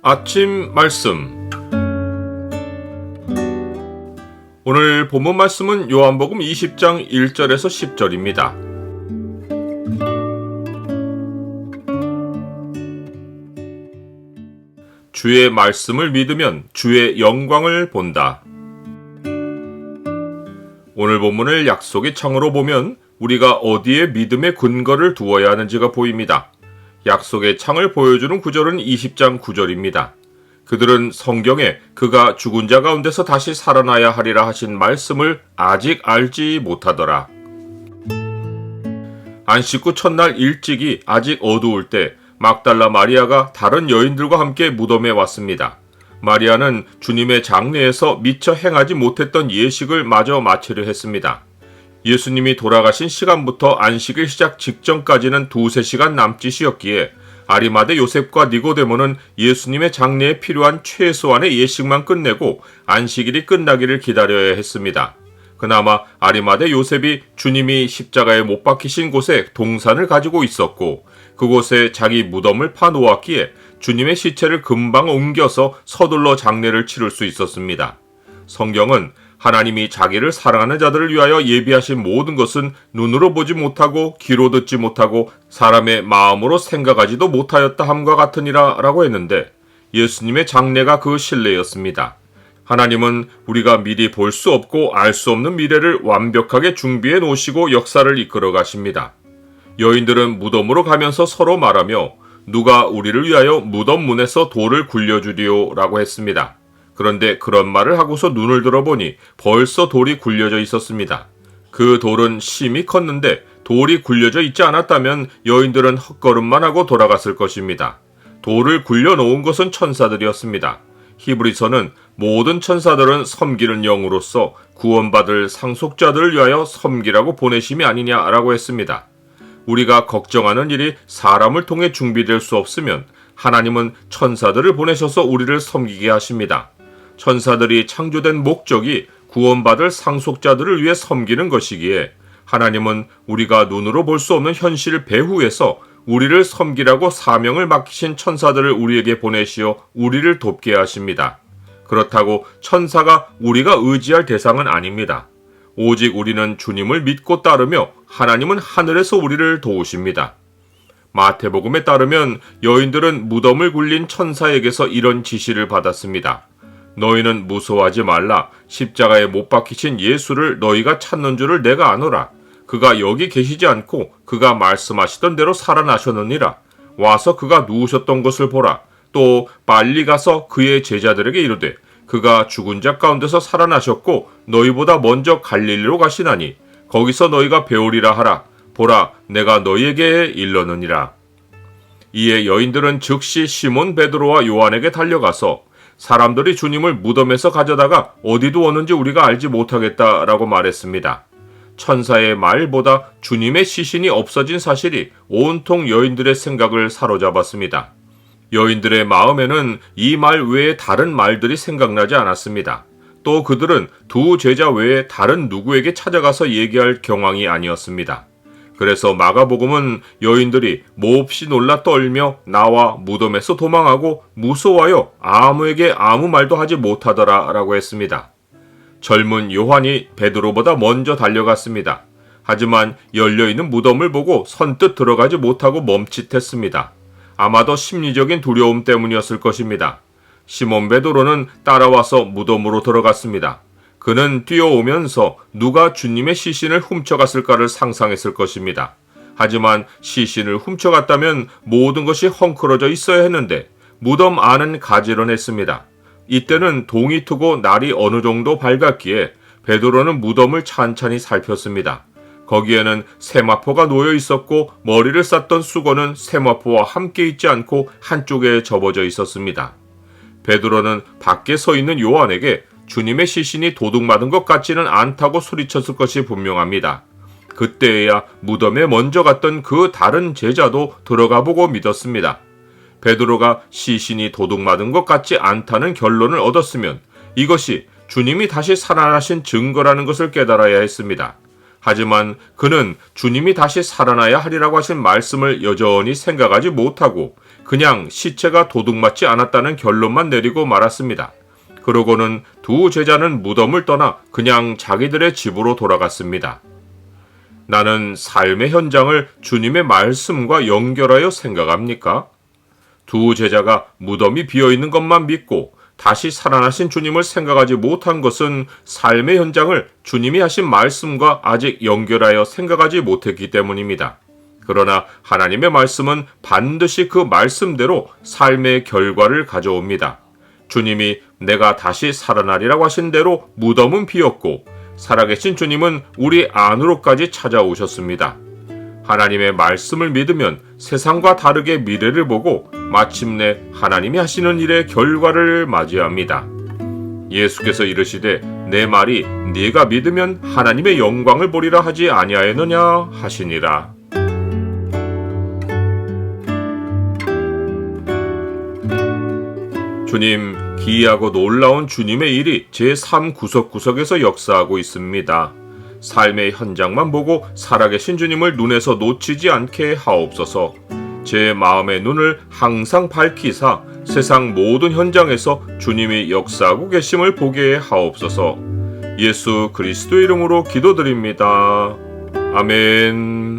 아침 말씀. 오늘 본문 말씀은 요한복음 20장 1절에서 10절입니다. 주의 말씀을 믿으면 주의 영광을 본다. 오늘 본문을 약속의 창으로 보면 우리가 어디에 믿음의 근거를 두어야 하는지가 보입니다. 약속의 창을 보여주는 구절은 20장 9절입니다. 그들은 성경에 그가 죽은 자 가운데서 다시 살아나야 하리라 하신 말씀을 아직 알지 못하더라. 안식 후 첫날 일찍이 아직 어두울 때 막달라 마리아가 다른 여인들과 함께 무덤에 왔습니다. 마리아는 주님의 장례에서 미처 행하지 못했던 예식을 마저 마치려 했습니다. 예수님이 돌아가신 시간부터 안식일 시작 직전까지는 2-3시간 남짓이었기에 아리마대 요셉과 니고데모는 예수님의 장례에 필요한 최소한의 예식만 끝내고 안식일이 끝나기를 기다려야 했습니다. 그나마 아리마대 요셉이 주님이 십자가에 못 박히신 곳에 동산을 가지고 있었고 그곳에 자기 무덤을 파놓았기에 주님의 시체를 금방 옮겨서 서둘러 장례를 치를 수 있었습니다. 성경은 하나님이 자기를 사랑하는 자들을 위하여 예비하신 모든 것은 눈으로 보지 못하고 귀로 듣지 못하고 사람의 마음으로 생각하지도 못하였다 함과 같으니라 라고 했는데 예수님의 장례가 그 실례였습니다. 하나님은 우리가 미리 볼 수 없고 알 수 없는 미래를 완벽하게 준비해 놓으시고 역사를 이끌어 가십니다. 여인들은 무덤으로 가면서 서로 말하며 누가 우리를 위하여 무덤 문에서 돌을 굴려주리오 라고 했습니다. 그런데 그런 말을 하고서 눈을 들어보니 벌써 돌이 굴려져 있었습니다. 그 돌은 심히 컸는데 돌이 굴려져 있지 않았다면 여인들은 헛걸음만 하고 돌아갔을 것입니다. 돌을 굴려놓은 것은 천사들이었습니다. 히브리서는 모든 천사들은 섬기는 영으로서 구원받을 상속자들을 위하여 섬기라고 보내심이 아니냐라고 했습니다. 우리가 걱정하는 일이 사람을 통해 준비될 수 없으면 하나님은 천사들을 보내셔서 우리를 섬기게 하십니다. 천사들이 창조된 목적이 구원받을 상속자들을 위해 섬기는 것이기에 하나님은 우리가 눈으로 볼 수 없는 현실 배후에서 우리를 섬기라고 사명을 맡기신 천사들을 우리에게 보내시어 우리를 돕게 하십니다. 그렇다고 천사가 우리가 의지할 대상은 아닙니다. 오직 우리는 주님을 믿고 따르며 하나님은 하늘에서 우리를 도우십니다. 마태복음에 따르면 여인들은 무덤을 굴린 천사에게서 이런 지시를 받았습니다. 너희는 무서워하지 말라. 십자가에 못 박히신 예수를 너희가 찾는 줄을 내가 아노라. 그가 여기 계시지 않고 그가 말씀하시던 대로 살아나셨느니라. 와서 그가 누우셨던 것을 보라. 또 빨리 가서 그의 제자들에게 이르되 그가 죽은 자 가운데서 살아나셨고 너희보다 먼저 갈릴리로 가시나니 거기서 너희가 배우리라 하라. 보라, 내가 너희에게 일러느니라. 이에 여인들은 즉시 시몬 베드로와 요한에게 달려가서 사람들이 주님을 무덤에서 가져다가 어디 두었는지 우리가 알지 못하겠다라고 말했습니다. 천사의 말보다 주님의 시신이 없어진 사실이 온통 여인들의 생각을 사로잡았습니다. 여인들의 마음에는 이 말 외에 다른 말들이 생각나지 않았습니다. 또 그들은 두 제자 외에 다른 누구에게 찾아가서 얘기할 경황이 아니었습니다. 그래서 마가복음은 여인들이 몹시 놀라 떨며 나와 무덤에서 도망하고 무서워하여 아무에게 아무 말도 하지 못하더라 라고 했습니다. 젊은 요한이 베드로보다 먼저 달려갔습니다. 하지만 열려있는 무덤을 보고 선뜻 들어가지 못하고 멈칫했습니다. 아마도 심리적인 두려움 때문이었을 것입니다. 시몬 베드로는 따라와서 무덤으로 들어갔습니다. 그는 뛰어오면서 누가 주님의 시신을 훔쳐갔을까를 상상했을 것입니다. 하지만 시신을 훔쳐갔다면 모든 것이 헝클어져 있어야 했는데 무덤 안은 가지런했습니다. 이때는 동이 트고 날이 어느 정도 밝았기에 베드로는 무덤을 찬찬히 살폈습니다. 거기에는 세마포가 놓여 있었고 머리를 쌌던 수건은 세마포와 함께 있지 않고 한쪽에 접어져 있었습니다. 베드로는 밖에 서 있는 요한에게 주님의 시신이 도둑맞은 것 같지는 않다고 소리쳤을 것이 분명합니다. 그때에야 무덤에 먼저 갔던 그 다른 제자도 들어가 보고 믿었습니다. 베드로가 시신이 도둑맞은 것 같지 않다는 결론을 얻었으면 이것이 주님이 다시 살아나신 증거라는 것을 깨달아야 했습니다. 하지만 그는 주님이 다시 살아나야 하리라고 하신 말씀을 여전히 생각하지 못하고 그냥 시체가 도둑맞지 않았다는 결론만 내리고 말았습니다. 그러고는 두 제자는 무덤을 떠나 그냥 자기들의 집으로 돌아갔습니다. 나는 삶의 현장을 주님의 말씀과 연결하여 생각합니까? 두 제자가 무덤이 비어있는 것만 믿고 다시 살아나신 주님을 생각하지 못한 것은 삶의 현장을 주님이 하신 말씀과 아직 연결하여 생각하지 못했기 때문입니다. 그러나 하나님의 말씀은 반드시 그 말씀대로 삶의 결과를 가져옵니다. 주님이 내가 다시 살아나리라고 하신 대로 무덤은 비었고 살아계신 주님은 우리 안으로까지 찾아오셨습니다. 하나님의 말씀을 믿으면 세상과 다르게 미래를 보고 마침내 하나님이 하시는 일의 결과를 맞이합니다. 예수께서 이르시되 내 말이 네가 믿으면 하나님의 영광을 보리라 하지 아니하였느냐 하시니라. 주님, 기이하고 놀라운 주님의 일이 제 삶 구석구석에서 역사하고 있습니다. 삶의 현장만 보고 살아계신 주님을 눈에서 놓치지 않게 하옵소서. 제 마음의 눈을 항상 밝히사 세상 모든 현장에서 주님이 역사하고 계심을 보게 하옵소서. 예수 그리스도 이름으로 기도드립니다. 아멘.